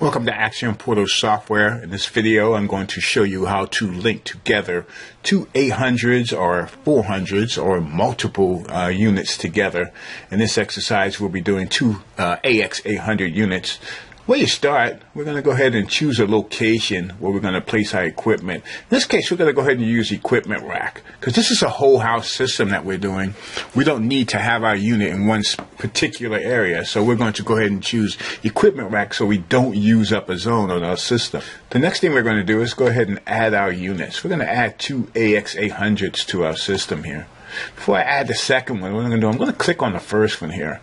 Welcome to Axiom Portal Software. In this video, I'm going to show you how to link together two 800s or 400s or multiple units together. In this exercise, we'll be doing two AX800 units. Where you start, we're going to go ahead and choose a location where we're going to place our equipment. In this case, we're going to go ahead and use equipment rack because this is a whole house system that we're doing. We don't need to have our unit in one particular area, so we're going to go ahead and choose equipment rack so we don't use up a zone on our system. The next thing we're going to do is go ahead and add our units. We're going to add two AX800s to our system here. Before I add the second one, what I'm going to do, I'm going to click on the first one here.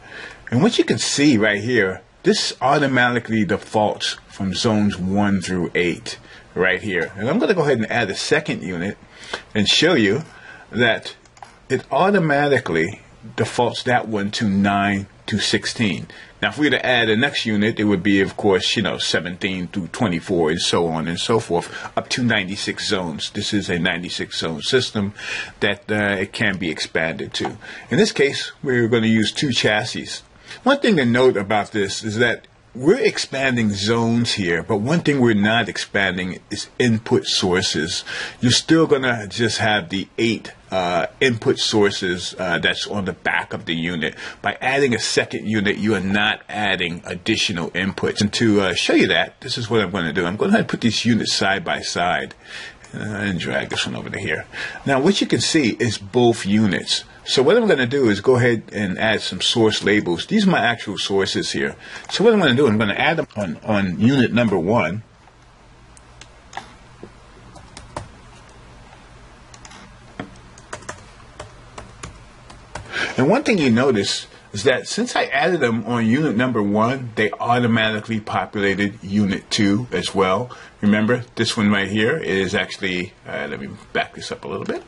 And what you can see right here, this automatically defaults from zones 1 through 8 right here. And I'm going to go ahead and add a second unit and show you that it automatically defaults that one to 9 to 16. Now, if we were to add the next unit, it would be, of course, 17 through 24 and so on and so forth, up to 96 zones. This is a 96 zone system that it can be expanded to. In this case, we're going to use two chassis. One thing to note about this is that we're expanding zones here, but one thing we're not expanding is input sources. You're still going to just have the 8 input sources that's on the back of the unit. By adding a second unit, you are not adding additional inputs. And to show you that, this is what I'm going to do. I'm going to put these units side by side and drag this one over to here. Now, what you can see is both units. So what I'm going to do is go ahead and add some source labels. These are my actual sources here. So what I'm going to do, I'm going to add them on unit number 1. And one thing you notice is that since I added them on unit number 1, they automatically populated unit 2 as well. Remember, this one right here is actually, let me back this up a little bit.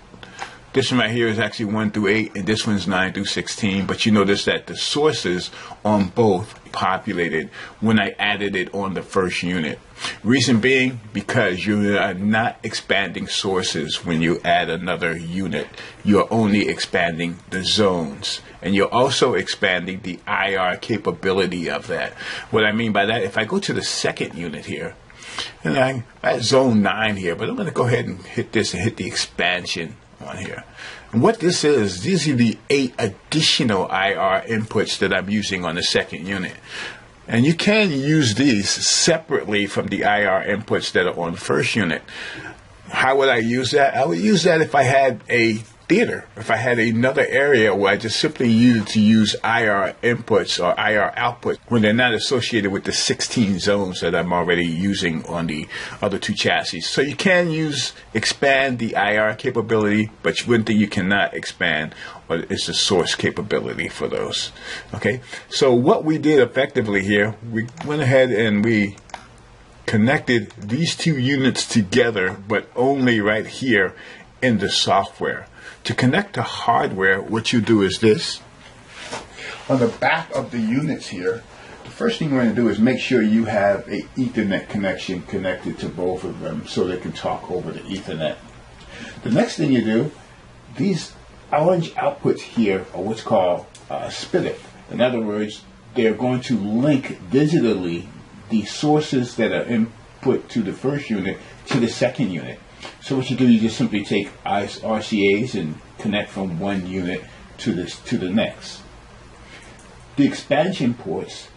This one right here is actually 1 through 8, and this one's 9 through 16. But you notice that the sources on both populated when I added it on the first unit. Reason being, because you are not expanding sources when you add another unit. You're only expanding the zones. And you're also expanding the IR capability of that. What I mean by that, if I go to the second unit here, and I'm at zone 9 here, but I'm going to go ahead and hit this and hit the expansion on here. And what this is, these are the 8 additional IR inputs that I'm using on the second unit. And you can use these separately from the IR inputs that are on the first unit. How would I use that? I would use that if I had a theater, if I had another area where I just simply needed to use IR inputs or IR outputs when they're not associated with the 16 zones that I'm already using on the other two chassis. So you can expand the IR capability, but one thing you cannot expand is the source capability for those. Okay, so what we did effectively here, we went ahead and we connected these two units together, but only right here in the software. To connect to hardware, what you do is this. On the back of the units here, the first thing we're going to do is make sure you have an Ethernet connection connected to both of them so they can talk over the Ethernet. The next thing you do, these orange outputs here are what's called split. In other words, they're going to link digitally the sources that are input to the first unit to the second unit. So what you do, you just simply take RCAs and connect from one unit to the next. The expansion ports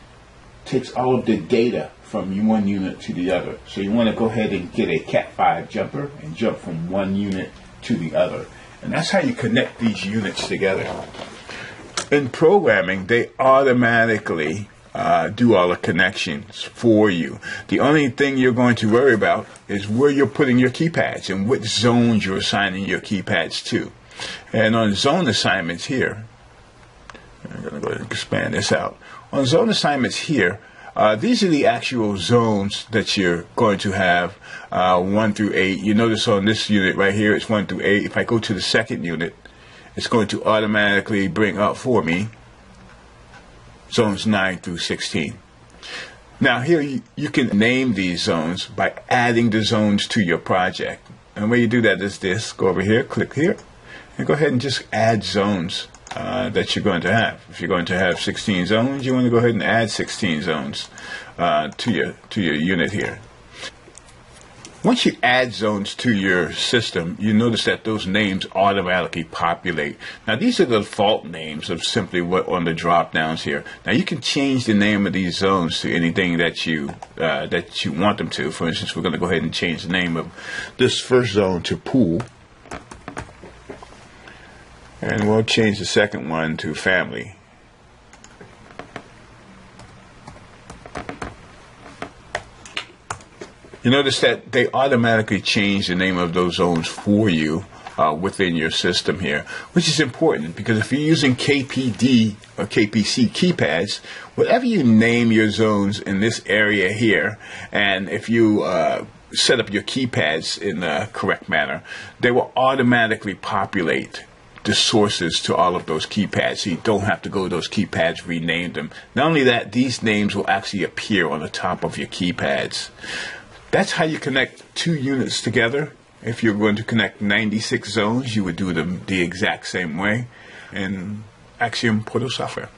takes all of the data from one unit to the other. So you want to go ahead and get a Cat5 jumper and jump from one unit to the other. And that's how you connect these units together. In programming, they automatically do all the connections for you. The only thing you're going to worry about is where you're putting your keypads and what zones you're assigning your keypads to. And on zone assignments here, I'm going to go ahead and expand this out. On zone assignments here, these are the actual zones that you're going to have 1 through 8. You notice on this unit right here, it's 1 through 8. If I go to the second unit, it's going to automatically bring up for me zones 9 through 16. Now here you can name these zones by adding the zones to your project. And the way you do that is this. Go over here, click here, and go ahead and just add zones that you're going to have. If you're going to have 16 zones, you want to go ahead and add 16 zones to your unit here. Once you add zones to your system, you notice that those names automatically populate. Now, these are the default names of simply what on the drop downs here. Now, you can change the name of these zones to anything that you want them to. For instance, we're going to go ahead and change the name of this first zone to pool. And we'll change the second one to family. You notice that they automatically change the name of those zones for you within your system here, which is important because if you're using KPD or KPC keypads, whatever you name your zones in this area here, and if you set up your keypads in the correct manner, they will automatically populate the sources to all of those keypads, so you don't have to go to those keypads, rename them. Not only that, these names will actually appear on the top of your keypads. That's how you connect two units together. If you're going to connect 96 zones, you would do them the exact same way in Axiom Portal software.